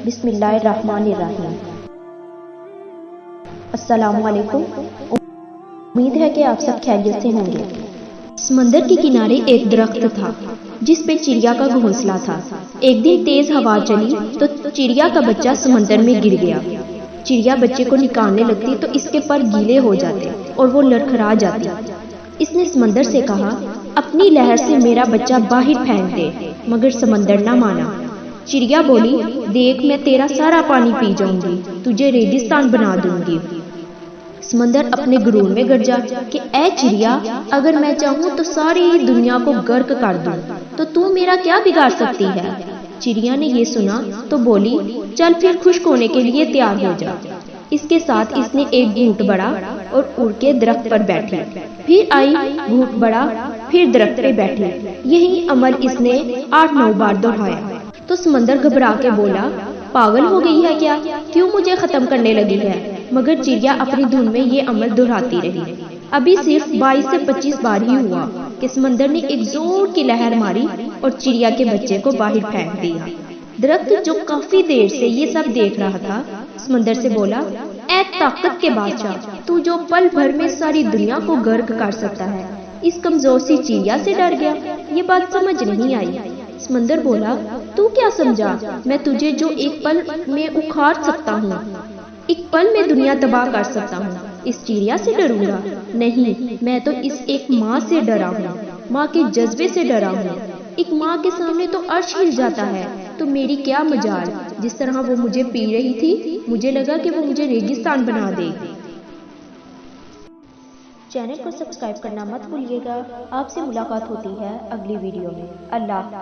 بسم اللہ الرحمن الرحیم۔ السلام علیکم، امید ہے کہ آپ سب خیریت سے ہوں گے۔ سمندر کے کنارے ایک درخت تھا جس پہ چڑیا کا گھونسلہ تھا۔ ایک دن تیز ہوا چلی تو چڑیا کا بچہ سمندر میں گر گیا۔ چڑیا بچے کو نکالنے لگتی تو اس کے پر گیلے ہو جاتے اور وہ لڑکھڑا جاتی۔ اس نے سمندر سے کہا، اپنی لہر سے میرا بچہ باہر پھینک دے، مگر سمندر نہ مانا۔ چڑیا بولی، دیکھ میں تیرا سارا پانی پی جاؤں گی، تجھے ریگستان بنا دوں گی۔ سمندر اپنے غرور میں گرجا کہ اے چڑیا، اگر میں چاہوں تو ساری دنیا کو غرق کر دوں، تو میرا کیا بگاڑ سکتی ہے؟ چڑیا نے یہ سنا تو بولی، چل پھر خشک ہونے کے لیے تیار ہو جا۔ اس کے ساتھ اس نے ایک گھونٹ بڑا اور اڑ کے درخت پر بیٹھی، پھر آئی، گھونٹ بڑا، پھر درخت پہ بیٹھی۔ یہی عمل اس نے 8-9 بار دہرایا تو سمندر گھبرا کے بولا، پاگل ہو گئی ہے کیا؟ کیوں مجھے ختم کرنے لگی ہے؟ مگر چڑیا اپنی دھن میں یہ عمل دہراتی رہی۔ ابھی صرف 22 سے 25 بار ہی ہوا کہ سمندر نے ایک زور کی لہر ماری اور چڑیا کے بچے کو باہر پھینک دیا۔ درخت جو کافی دیر سے یہ سب دیکھ رہا تھا، سمندر سے بولا، اے طاقت کے بادشاہ، تو جو پل بھر میں ساری دنیا کو غرق کر سکتا ہے، اس کمزور سی چڑیا سے ڈر گیا؟ یہ بات سمجھ نہیں آئی۔ سمندر بولا، تو کیا سمجھا میں تجھے جو ایک پل میں اکھاڑ سکتا ہوں، ایک پل میں دنیا تباہ کر سکتا ہوں، اس چڑیا سے ڈروں گا؟ نہیں، میں تو اس ایک ماں سے ڈرا ہوں، ماں کے جذبے سے ڈرا ہوں۔ ایک ماں کے سامنے تو عرش ہل جاتا ہے، تو میری کیا مجال؟ جس طرح وہ مجھے پی رہی تھی، مجھے لگا کہ وہ مجھے ریگستان بنا دے گی۔ چینل کو سبسکرائب کرنا مت بھولیے گا۔ آپ سے ملاقات ہوتی ہے اگلی ویڈیو میں۔ اللہ حافظ۔